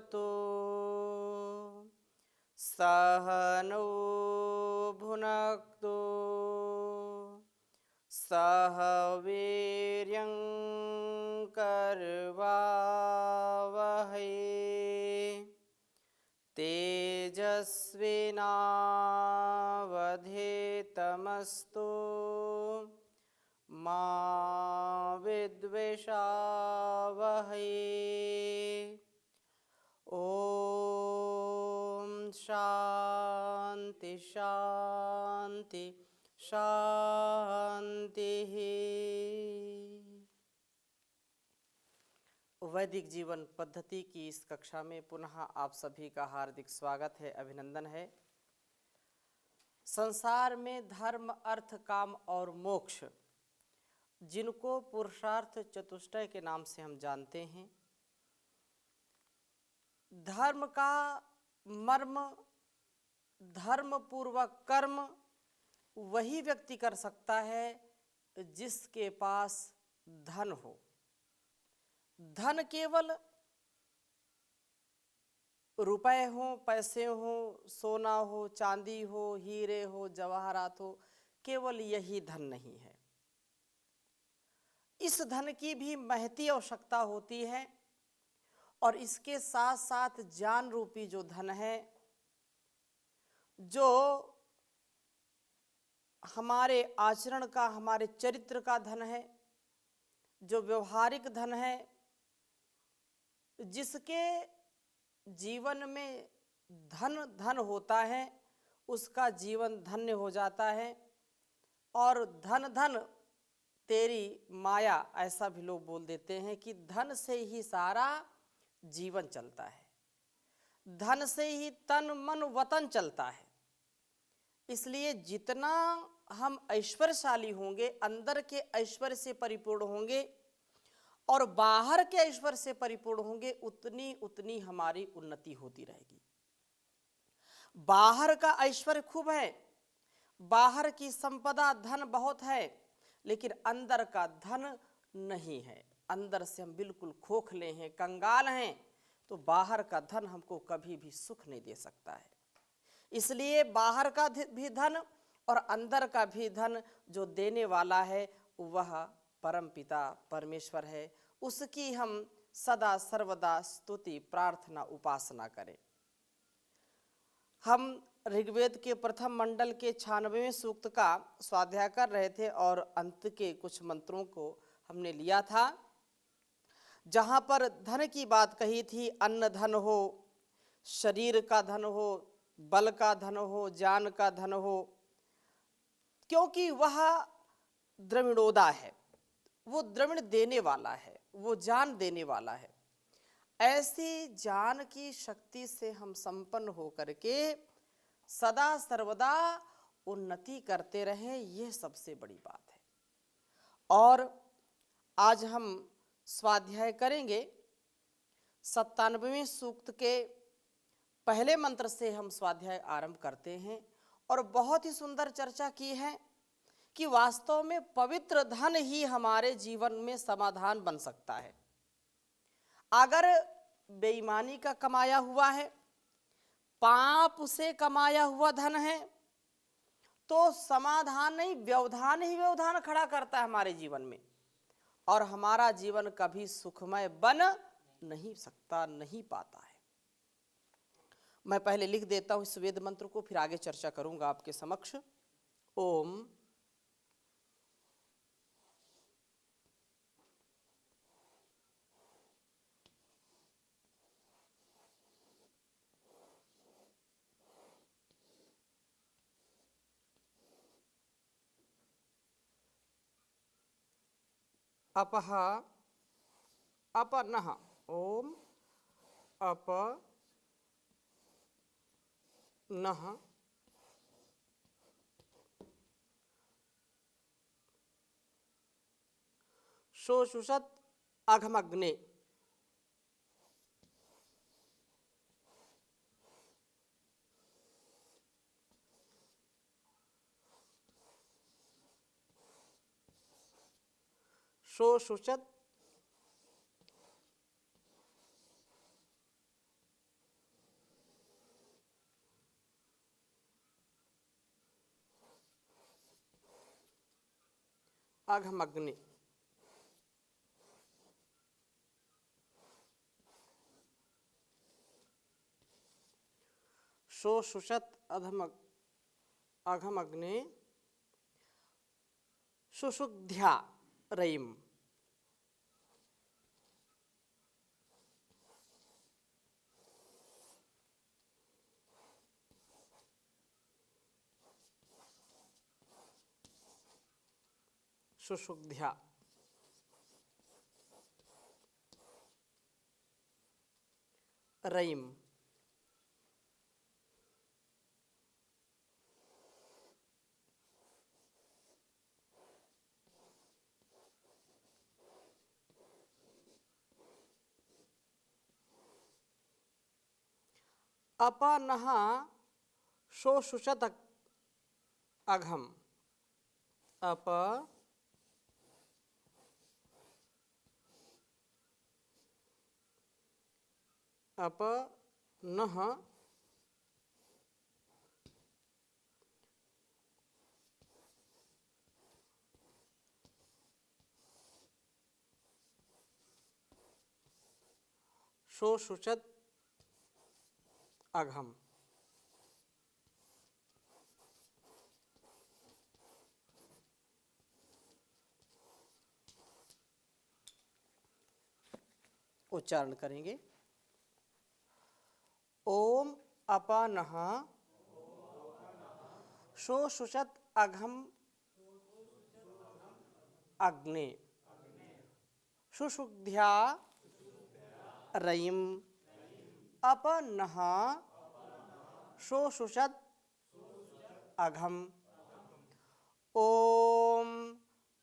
भुनक्तु सह नो भुनक्तु सह वीर्यं करवावहै तेजस्विनावधीतमस्तु मा विद्विषावहै। ओम शांति शांति शांति। वैदिक जीवन पद्धति की इस कक्षा में पुनः आप सभी का हार्दिक स्वागत है, अभिनंदन है। संसार में धर्म, अर्थ, काम और मोक्ष, जिनको पुरुषार्थ चतुष्टय के नाम से हम जानते हैं, धर्म का मर्म, धर्म पूर्वक कर्म वही व्यक्ति कर सकता है जिसके पास धन हो। धन केवल रुपए हो, पैसे हो, सोना हो, चांदी हो, हीरे हो, जवाहरात हो, केवल यही धन नहीं है। इस धन की भी महती आवश्यकता होती है और इसके साथ साथ ज्ञान रूपी जो धन है, जो हमारे आचरण का, हमारे चरित्र का धन है, जो व्यवहारिक धन है, जिसके जीवन में धन धन होता है उसका जीवन धन्य हो जाता है। और धन धन तेरी माया, ऐसा भी लोग बोल देते हैं कि धन से ही सारा जीवन चलता है, धन से ही तन मन वतन चलता है। इसलिए जितना हम ऐश्वर्यशाली होंगे, अंदर के ऐश्वर्य से परिपूर्ण होंगे और बाहर के ऐश्वर्य से परिपूर्ण होंगे, उतनी उतनी हमारी उन्नति होती रहेगी। बाहर का ऐश्वर्य खूब है, बाहर की संपदा धन बहुत है, लेकिन अंदर का धन नहीं है। अंदर से हम बिल्कुल खोखले हैं, कंगाल हैं, तो बाहर का धन हमको कभी भी सुख नहीं दे सकता है। इसलिए बाहर का भी धन और अंदर का भी धन जो देने वाला है वह परमपिता परमेश्वर है। उसकी हम सदा सर्वदा स्तुति, प्रार्थना, उपासना करें। हम ऋग्वेद के प्रथम मंडल के 96वें सूक्त का स्वाध्याय कर रहे थे और अंत के कुछ मंत्रों को हमने लिया था, जहाँ पर धन की बात कही थी। अन्न धन हो, शरीर का धन हो, बल का धन हो, ज्ञान का धन हो, क्योंकि वह द्रविणोदा है, वो द्रविण देने वाला है, वो ज्ञान देने वाला है। ऐसी ज्ञान की शक्ति से हम संपन्न होकर के सदा सर्वदा उन्नति करते रहें, यह सबसे बड़ी बात है। और आज हम स्वाध्याय करेंगे 97वें सूक्त के पहले मंत्र से हम स्वाध्याय आरंभ करते हैं और बहुत ही सुंदर चर्चा की है कि वास्तव में पवित्र धन ही हमारे जीवन में समाधान बन सकता है। अगर बेईमानी का कमाया हुआ है, पाप से कमाया हुआ धन है, तो समाधान नहीं, व्यवधान ही व्यवधान खड़ा करता है हमारे जीवन में और हमारा जीवन कभी सुखमय बन नहीं सकता, नहीं पाता है। मैं पहले लिख देता हूं इस वेद मंत्र को, फिर आगे चर्चा करूंगा आपके समक्ष। ओम अपह अपनः। ओम अपनः शोषुषत अघमग्ने। शोषुषत अघमग्नि, शोषुषत अघमग्नि, सुषुध्या रयिम। सुषुध्या रयिम। अपनः शोषुषत अघम, अपनः शोषुषत अघम। उच्चारण करेंगे। ओम अपनः शोषुषत अघम अग्ने, सुषुध्या रयिम। अपनः शोषुषत अघम। ओम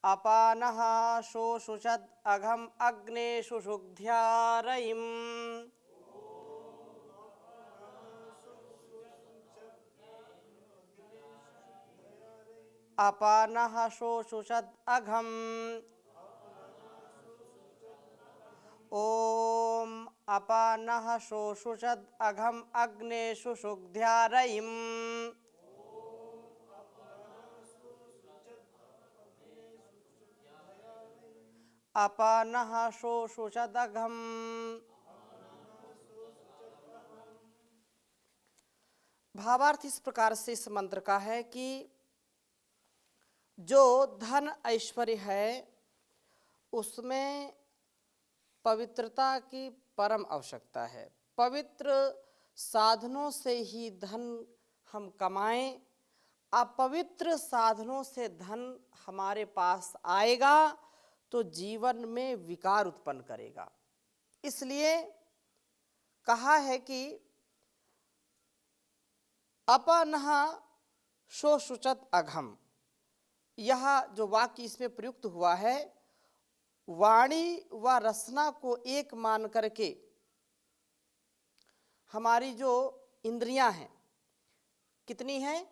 अपनः शोषुषत अघम अग्ने, सुषुध्या रयिम। अपनः शोषुषत अघम। ओम अपनः शोषुषत अघम अग्ने, सुषुध्या रयिम। अपनः शोषुषत अघम। भावार्थ इस प्रकार से इस मंत्र का है कि जो धन ऐश्वर्य है उसमें पवित्रता की परम आवश्यकता है। पवित्र साधनों से ही धन हम कमाएं। अपवित्र साधनों से धन हमारे पास आएगा तो जीवन में विकार उत्पन्न करेगा। इसलिए कहा है कि अपनः शोषुषत अघम, यह जो वाक्य इसमें प्रयुक्त हुआ है वाणी व रसना को एक मान करके हमारी जो इंद्रियां हैं कितनी हैं?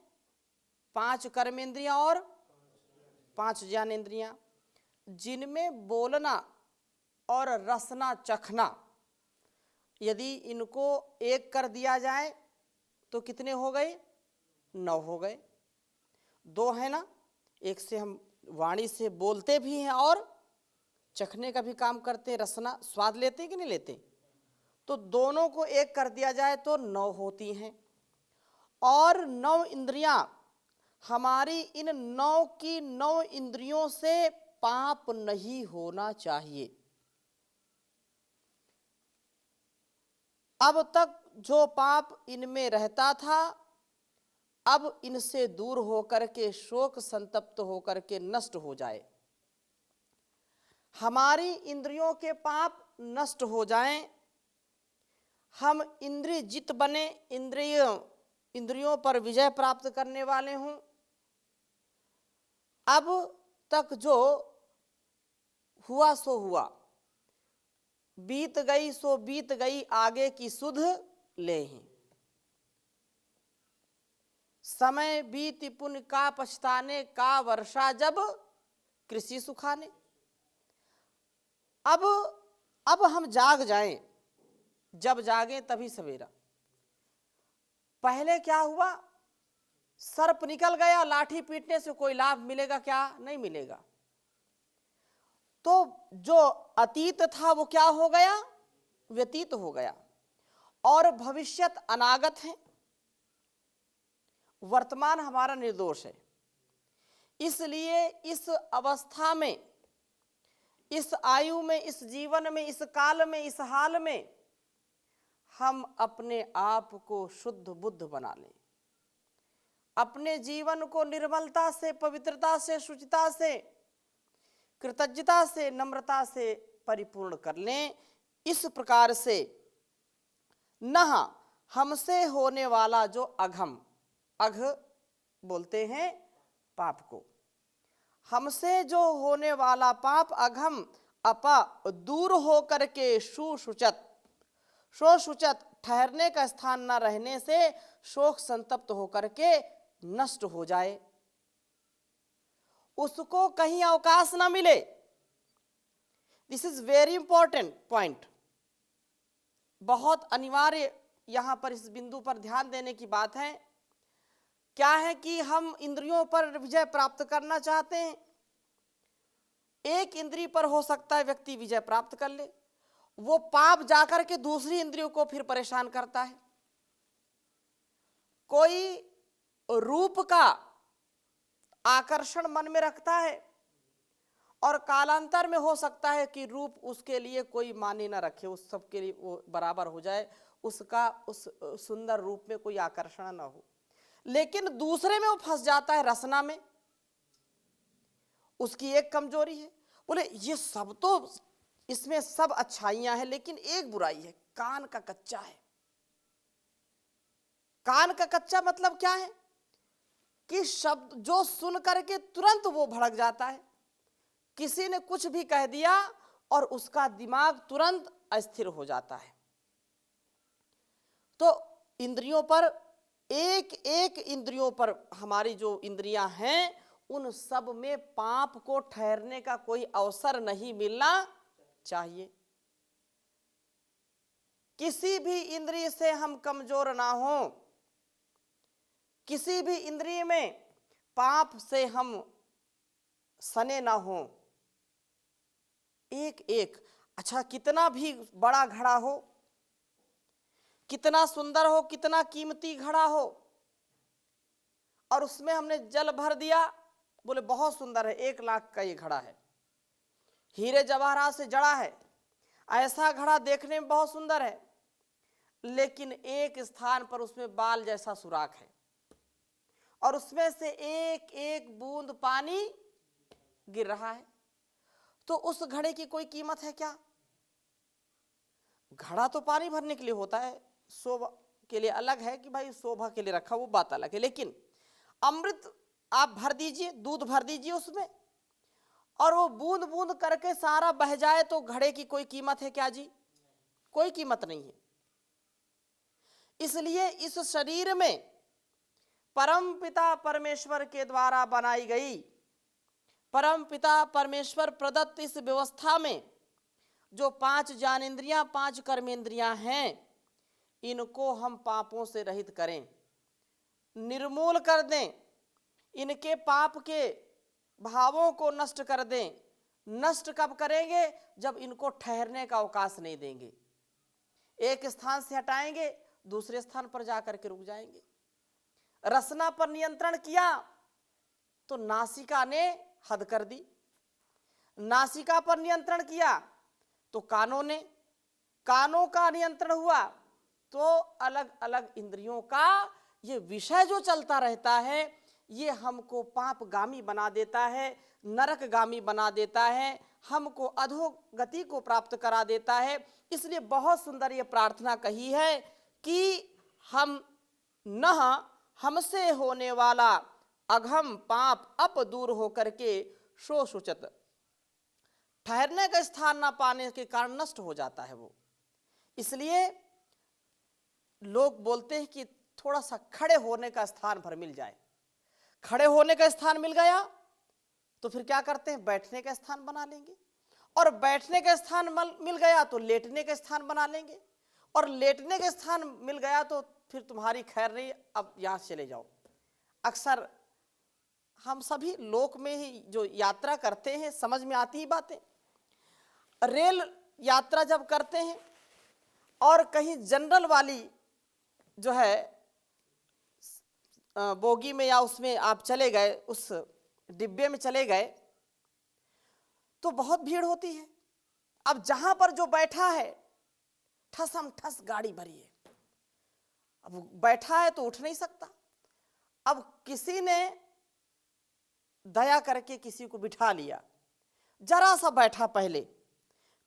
5 कर्मेंद्रियां और 5 ज्ञानेंद्रियां, जिनमें बोलना और रसना चखना यदि इनको एक कर दिया जाए तो कितने हो गए? 9 हो गए। 2 है ना, एक से हम वाणी से बोलते भी हैं और चखने का भी काम करते हैं, रसना स्वाद लेते हैं कि नहीं लेते? तो दोनों को एक कर दिया जाए तो 9 होती हैं। और 9 इंद्रियां, हमारी इन 9 की 9 इंद्रियों से पाप नहीं होना चाहिए। अब तक जो पाप इनमें रहता था अब इनसे दूर होकर के शोक संतप्त होकर के नष्ट हो जाए। हमारी इंद्रियों के पाप नष्ट हो जाएं, हम इंद्रिय जित बने, इंद्रियों पर विजय प्राप्त करने वाले हों। अब तक जो हुआ सो हुआ, बीत गई सो बीत गई, आगे की सुध लें। समय बीत पुण्य का पछताने का, वर्षा जब कृषि सुखाने। अब हम जाग जाएं, जब जागें तभी सवेरा। पहले क्या हुआ? सर्प निकल गया, लाठी पीटने से कोई लाभ मिलेगा क्या? नहीं मिलेगा। तो जो अतीत था वो क्या हो गया, व्यतीत हो गया, और भविष्यत अनागत है, वर्तमान हमारा निर्दोष है। इसलिए इस अवस्था में, इस आयु में, इस जीवन में, इस काल में, इस हाल में हम अपने आप को शुद्ध बुद्ध बना लें, अपने जीवन को निर्मलता से, पवित्रता से, शुचिता से, कृतज्ञता से, नम्रता से परिपूर्ण कर लें। इस प्रकार से न हमसे होने वाला जो अघम, अघ बोलते हैं पाप को, हमसे जो होने वाला पाप अघम अपा दूर हो करके सुशुचत, शोषुचत ठहरने का स्थान न रहने से शोक संतप्त होकर के नष्ट हो जाए, उसको कहीं अवकाश ना मिले। This is very important point, बहुत अनिवार्य यहां पर इस बिंदु पर ध्यान देने की बात है। क्या है कि हम इंद्रियों पर विजय प्राप्त करना चाहते हैं, एक इंद्रिय पर हो सकता है व्यक्ति विजय प्राप्त कर ले, वो पाप जाकर के दूसरी इंद्रियों को फिर परेशान करता है। कोई रूप का आकर्षण मन में रखता है और कालांतर में हो सकता है कि रूप उसके लिए कोई माने ना रखे, उस सब के लिए वो बराबर हो जाए, उसका उस सुंदर रूप में कोई आकर्षण ना हो, लेकिन दूसरे में वो फंस जाता है, रसना में। उसकी एक कमजोरी है, बोले ये सब तो, इसमें सब अच्छाइयां हैं लेकिन एक बुराई है, कान का कच्चा है। कान का कच्चा मतलब क्या है कि शब्द जो सुन करके तुरंत वो भड़क जाता है, किसी ने कुछ भी कह दिया और उसका दिमाग तुरंत अस्थिर हो जाता है। तो इंद्रियों पर, एक एक इंद्रियों पर, हमारी जो इंद्रियां हैं उन सब में पाप को ठहरने का कोई अवसर नहीं मिलना चाहिए। किसी भी इंद्रिय से हम कमजोर ना हो, किसी भी इंद्रिय में पाप से हम सने ना हो। एक एक, अच्छा कितना भी बड़ा घड़ा हो, कितना सुंदर हो, कितना कीमती घड़ा हो, और उसमें हमने जल भर दिया, बोले बहुत सुंदर है, 1 लाख का ये घड़ा है, हीरे जवाहरात से जड़ा है, ऐसा घड़ा देखने में बहुत सुंदर है, लेकिन एक स्थान पर उसमें बाल जैसा सुराख है और उसमें से एक एक बूंद पानी गिर रहा है, तो उस घड़े की कोई कीमत है क्या? घड़ा तो पानी भरने के लिए होता है, शोभा के लिए अलग है कि भाई शोभा के लिए रखा, वो बात अलग है, लेकिन अमृत आप भर दीजिए, दूध भर दीजिए उसमें, और वो बूंद बूंद करके सारा बह जाए तो घड़े की कोई कीमत है क्या जी? कोई कीमत नहीं है। इसलिए इस शरीर में परम पिता परमेश्वर के द्वारा बनाई गई, परम पिता परमेश्वर प्रदत्त इस व्यवस्था में जो 5 ज्ञानेंद्रियां, 5 कर्मेंद्रियां हैं, इनको हम पापों से रहित करें, निर्मूल कर दें, इनके पाप के भावों को नष्ट कर दें। नष्ट कब करेंगे? जब इनको ठहरने का अवकाश नहीं देंगे। एक स्थान से हटाएंगे, दूसरे स्थान पर जाकर के रुक जाएंगे। रसना पर नियंत्रण किया तो नासिका ने हद कर दी, नासिका पर नियंत्रण किया तो कानों ने, कानों का नियंत्रण हुआ तो अलग अलग इंद्रियों का ये विषय जो चलता रहता है, ये हमको पापगामी बना देता है, नरकगामी बना देता है, हमको अधोगति को प्राप्त करा देता है। इसलिए बहुत सुंदर ये प्रार्थना कही है कि हम न हमसे होने वाला अघम पाप अप दूर होकर के शोषुचत, ठहरने का स्थान ना पाने के कारण नष्ट हो जाता है वो। इसलिए लोग बोलते हैं कि थोड़ा सा खड़े होने का स्थान भर मिल जाए। खड़े होने का स्थान मिल गया तो फिर क्या करते हैं? बैठने का स्थान बना लेंगे, और बैठने का स्थान मिल गया तो लेटने का स्थान बना लेंगे, और लेटने का स्थान मिल गया तो फिर तुम्हारी खैर नहीं, अब यहां चले जाओ। अक्सर हम सभी लोक में ही जो यात्रा करते हैं समझ में आती ही बातें। रेल यात्रा जब करते हैं और कहीं जनरल वाली जो है बोगी में या उसमें आप चले गए, उस डिब्बे में चले गए, तो बहुत भीड़ होती है। अब जहां पर जो बैठा है, ठसम ठस गाड़ी भरी है, अब बैठा है तो उठ नहीं सकता। अब किसी ने दया करके किसी को बिठा लिया, जरा सा बैठा पहले,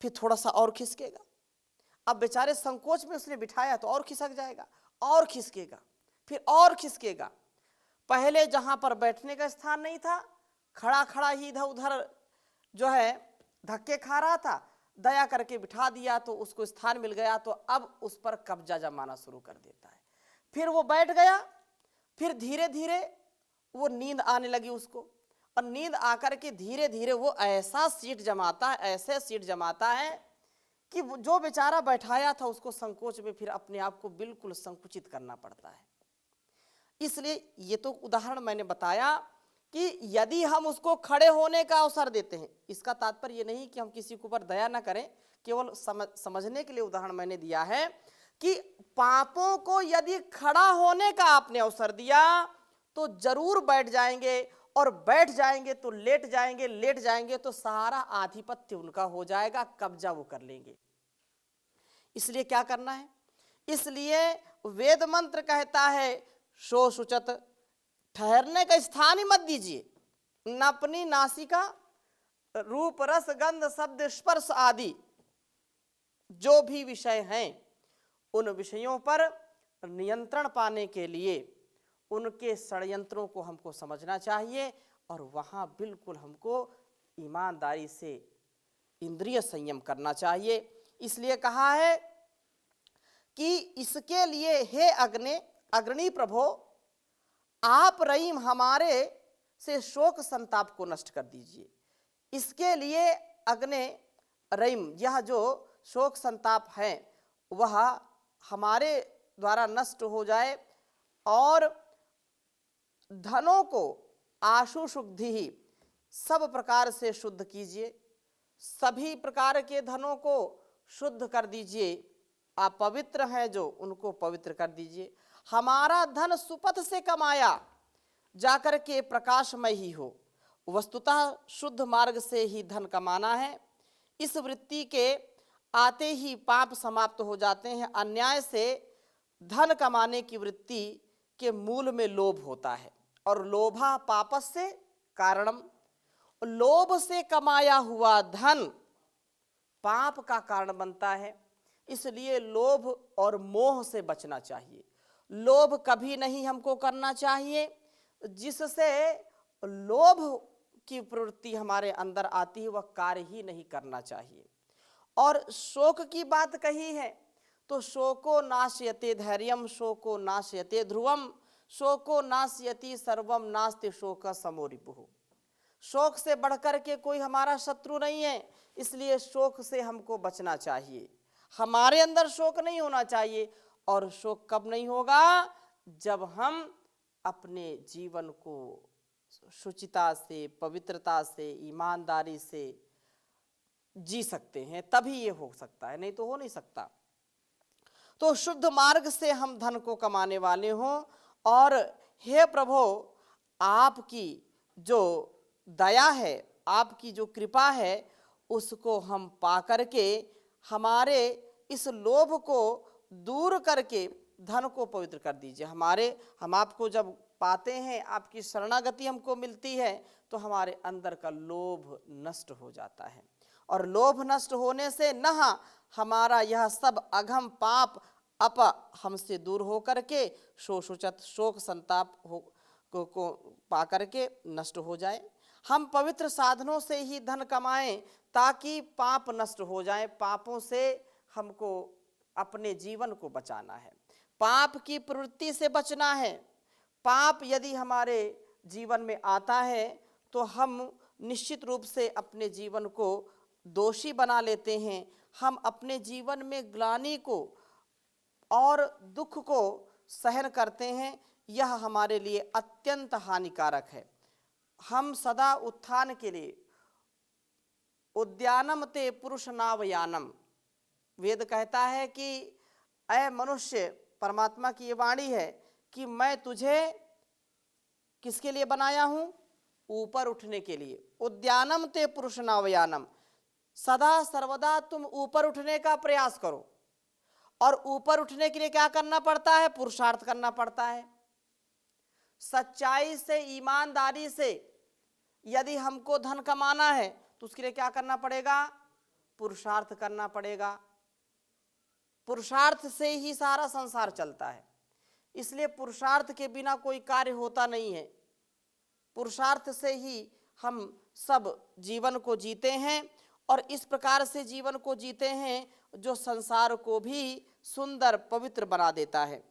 फिर थोड़ा सा और खिसकेगा। अब बेचारे संकोच में उसने बिठाया तो और खिसक जाएगा, और खिसकेगा, फिर और खिसकेगा। पहले जहां पर बैठने का स्थान नहीं था, खड़ा खड़ा ही इधर उधर जो है धक्के खा रहा था, दया करके बिठा दिया तो उसको स्थान मिल गया, तो अब उस पर कब्जा जमाना शुरू कर देता है। फिर वो बैठ गया, फिर धीरे धीरे वो नींद आने लगी उसको, और नींद आकर के धीरे धीरे वो ऐसा सीट जमाता है, ऐसे सीट जमाता है कि जो बेचारा बैठाया था उसको संकोच में फिर अपने आप को बिल्कुल संकुचित करना पड़ता है। इसलिए ये तो उदाहरण मैंने बताया कि यदि हम उसको खड़े होने का अवसर देते हैं, इसका तात्पर्य ये नहीं कि हम किसी के ऊपर दया ना करें, केवल समझने के लिए उदाहरण मैंने दिया है कि पापों को यदि खड़ा होने का आपने अवसर दिया तो जरूर बैठ जाएंगे, और बैठ जाएंगे तो लेट जाएंगे, लेट जाएंगे तो सारा आधिपत्य उनका हो जाएगा, कब्जा वो कर लेंगे। इसलिए क्या करना है? इसलिए वेद मंत्र कहता है शो शुचत, ठहरने का स्थान ही मत दीजिए, न अपनी नासिका, रूप रस गंध शब्द स्पर्श आदि जो भी विषय हैं उन विषयों पर नियंत्रण पाने के लिए उनके षड्यंत्रों को हमको समझना चाहिए, और वहां बिल्कुल हमको ईमानदारी से इंद्रिय संयम करना चाहिए। इसलिए कहा है कि इसके लिए हे अग्नि प्रभो, आप रहीम हमारे से शोक संताप को नष्ट कर दीजिए। इसके लिए अग्नि रहीम, यह जो शोक संताप है वह हमारे द्वारा नष्ट हो जाए, और धनों को आशु शुद्धि ही सब प्रकार से शुद्ध कीजिए, सभी प्रकार के धनों को शुद्ध कर दीजिए। आप पवित्र हैं जो, उनको पवित्र कर दीजिए। हमारा धन सुपथ से कमाया जाकर के प्रकाशमय ही हो, वस्तुतः शुद्ध मार्ग से ही धन कमाना है। इस वृत्ति के आते ही पाप समाप्त हो जाते हैं। अन्याय से धन कमाने की वृत्ति के मूल में लोभ होता है, और लोभा पापस्य कारणम, लोभ से कमाया हुआ धन पाप का कारण बनता है। इसलिए लोभ और मोह से बचना चाहिए। लोभ कभी नहीं हमको करना चाहिए, जिससे लोभ की प्रवृत्ति हमारे अंदर आती है वह कार्य ही नहीं करना चाहिए। और शोक की बात कही है तो शोको नाशयते धैर्यम, शोको नाशयते ध्रुवम, शोको नाशयति सर्वम नास्ति शोक समो रिपुः। शोक से बढ़कर के कोई हमारा शत्रु नहीं है, इसलिए शोक से हमको बचना चाहिए। हमारे अंदर शोक नहीं होना चाहिए। और शोक कब नहीं होगा? जब हम अपने जीवन को शुचिता से, पवित्रता से, ईमानदारी से जी सकते हैं, तभी ये हो सकता है, नहीं तो हो नहीं सकता। तो शुद्ध मार्ग से हम धन को कमाने वाले हों, और हे प्रभु, आपकी जो दया है, आपकी जो कृपा है, उसको हम पा करके हमारे इस लोभ को दूर करके धन को पवित्र कर दीजिए। हम आपको जब पाते हैं, आपकी शरणागति हमको मिलती है, तो हमारे अंदर का लोभ नष्ट हो जाता है, और लोभ नष्ट होने से न हमारा यह सब अघम पाप अप हमसे दूर हो करके शोषुचत, शोक संताप को पा करके नष्ट हो जाए। हम पवित्र साधनों से ही धन कमाएं ताकि पाप नष्ट हो जाए। पापों से हमको अपने जीवन को बचाना है, पाप की प्रवृत्ति से बचना है। पाप यदि हमारे जीवन में आता है तो हम निश्चित रूप से अपने जीवन को दोषी बना लेते हैं। हम अपने जीवन में ग्लानि को और दुख को सहन करते हैं, यह हमारे लिए अत्यंत हानिकारक है। हम सदा उत्थान के लिए, उद्यानम ते पुरुष नावयानम। वेद कहता है कि अय मनुष्य, परमात्मा की ये वाणी है कि मैं तुझे किसके लिए बनाया हूं? ऊपर उठने के लिए। उद्यानम ते पुरुष नावयानम, सदा सर्वदा तुम ऊपर उठने का प्रयास करो। और ऊपर उठने के लिए क्या करना पड़ता है? पुरुषार्थ करना पड़ता है। सच्चाई से, ईमानदारी से यदि हमको धन कमाना है तो उसके लिए क्या करना पड़ेगा? पुरुषार्थ करना पड़ेगा। पुरुषार्थ से ही सारा संसार चलता है, इसलिए पुरुषार्थ के बिना कोई कार्य होता नहीं है। पुरुषार्थ से ही हम सब जीवन को जीते हैं और इस प्रकार से जीवन को जीते हैं जो संसार को भी सुंदर पवित्र बना देता है।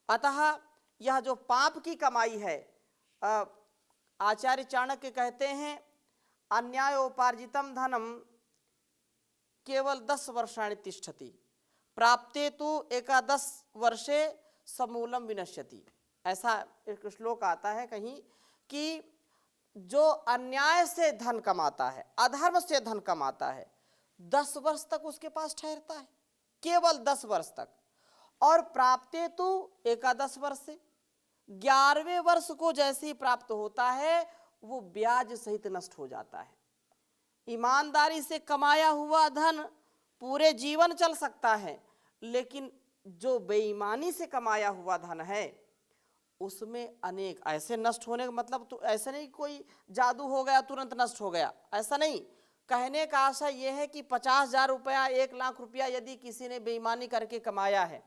अतः यह जो पाप की कमाई है, आचार्य चाणक्य कहते हैं अन्यायोपार्जितम धनम केवल 10 वर्षाणि तिष्ठति, प्राप्ते तु एकादश वर्षे समूलम विनश्यति। ऐसा एक श्लोक आता है कहीं कि जो अन्याय से धन कमाता है, अधर्म से धन कमाता है, 10 वर्ष तक उसके पास ठहरता है, केवल 10 वर्ष तक। और प्राप्ते तु एकादश वर्ष से, 11वें वर्ष को जैसे ही प्राप्त होता है वो ब्याज सहित नष्ट हो जाता है। ईमानदारी से कमाया हुआ धन पूरे जीवन चल सकता है, लेकिन जो बेईमानी से कमाया हुआ धन है उसमें अनेक ऐसे नष्ट होने का मतलब तो ऐसा नहीं कोई जादू हो गया तुरंत नष्ट हो गया, ऐसा नहीं। कहने का आशा यह है कि 50,000 रुपया, 1 लाख रुपया यदि किसी ने बेईमानी करके कमाया है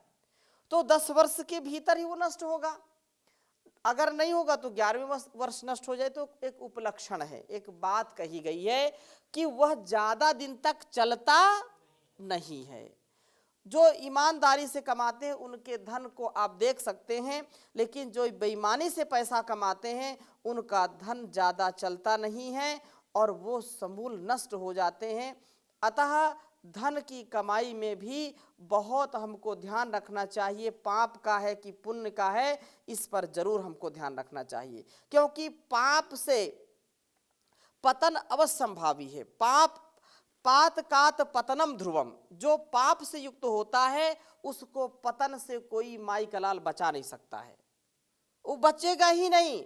तो 10 वर्ष के भीतर ही वो नष्ट होगा। अगर नहीं होगा तो 11वें वर्ष नष्ट हो जाए। तो एक उपलक्षण है, एक बात कही गई है कि वह ज्यादा दिन तक चलता नहीं है। जो ईमानदारी से कमाते हैं उनके धन को आप देख सकते हैं, लेकिन जो बेईमानी से पैसा कमाते हैं उनका धन ज्यादा चलता नहीं है और वो समूल नष्ट हो जाते हैं। अतः धन की कमाई में भी बहुत हमको ध्यान रखना चाहिए, पाप का है कि पुण्य का है, इस पर जरूर हमको ध्यान रखना चाहिए, क्योंकि पाप से पतन अवश्यंभावी है। पाप पात कात पतनम ध्रुवम, जो पाप से युक्त होता है उसको पतन से कोई माई कलाल बचा नहीं सकता है, वो बचेगा ही नहीं।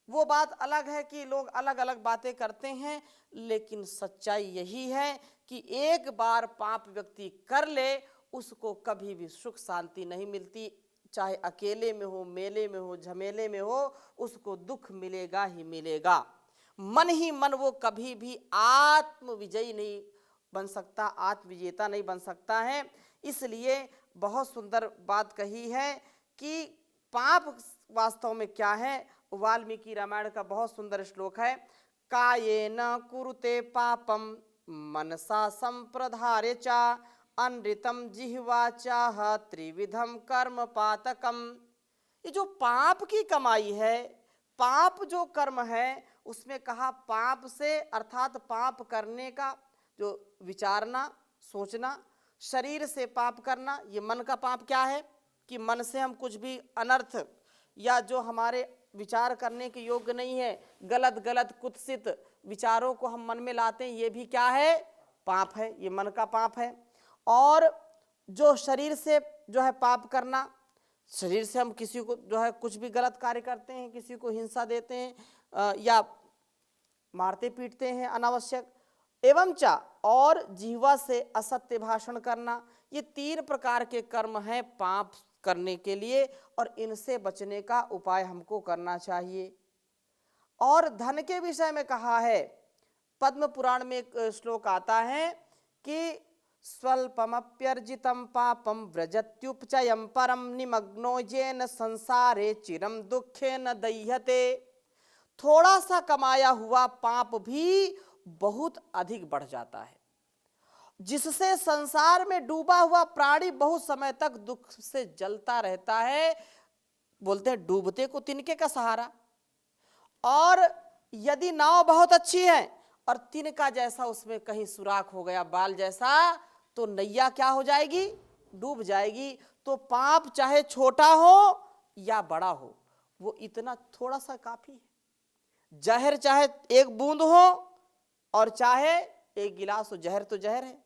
वो बात अलग है कि लोग अलग अलग बातें करते हैं, लेकिन सच्चाई यही है कि एक बार पाप व्यक्ति कर ले उसको कभी भी सुख शांति नहीं मिलती। चाहे अकेले में हो, मेले में हो, झमेले में हो, उसको दुख मिलेगा ही मिलेगा। मन ही मन वो कभी भी आत्म विजयी नहीं बन सकता, आत्मविजेता नहीं बन सकता है। इसलिए बहुत सुंदर बात कही है कि पाप वास्तव में क्या है। वाल्मीकि रामायण का बहुत सुंदर श्लोक है, कायेन कुरुते पापम मनसा संप्रधारे चा अनृतम जिह्वा चाह त्रिविधम कर्म पातकम। ये जो पाप की कमाई है, पाप जो कर्म है, उसमें कहा पाप से अर्थात पाप करने का जो विचारना, सोचना, शरीर से पाप करना, ये मन का पाप क्या है कि मन से हम कुछ भी अनर्थ या जो हमारे विचार करने के योग्य नहीं है, गलत गलत कुत्सित विचारों को हम मन में लाते हैं, ये भी क्या है? पाप है, ये मन का पाप है। और जो शरीर से जो है पाप करना, शरीर से हम किसी को जो है कुछ भी गलत कार्य करते हैं, किसी को हिंसा देते हैं या मारते पीटते हैं अनावश्यक, एवं चा और जीवा से असत्य भाषण करना, ये 3 प्रकार के कर्म हैं पाप करने के लिए और इनसे बचने का उपाय हमको करना चाहिए। और धन के विषय में कहा है, पद्म पुराण में एक श्लोक आता है कि स्वल्पमप्यर्जितम पापम व्रजत्युपचयम परम निमग्नो येन संसारे चिरम दुखे न दह्यते। थोड़ा सा कमाया हुआ पाप भी बहुत अधिक बढ़ जाता है, जिससे संसार में डूबा हुआ प्राणी बहुत समय तक दुख से जलता रहता है। बोलते हैं डूबते को तिनके का सहारा। और यदि नाव बहुत अच्छी है और तिनका जैसा उसमें कहीं सुराख हो गया, बाल जैसा, तो नैया क्या हो जाएगी? डूब जाएगी। तो पाप चाहे छोटा हो या बड़ा हो, वो इतना थोड़ा सा काफी है। जहर चाहे 1 बूंद हो और चाहे एक गिलास तो जहर है।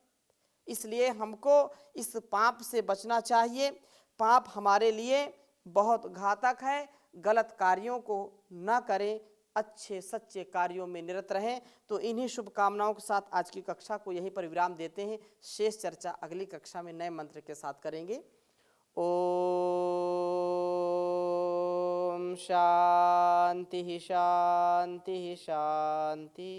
इसलिए हमको इस पाप से बचना चाहिए। पाप हमारे लिए बहुत घातक है। गलत कार्यों को न करें, अच्छे सच्चे कार्यों में निरत रहें। तो इन्हीं शुभकामनाओं के साथ आज की कक्षा को यहीं पर विराम देते हैं। शेष चर्चा अगली कक्षा में नए मंत्र के साथ करेंगे। ओम शांति शांति शांति।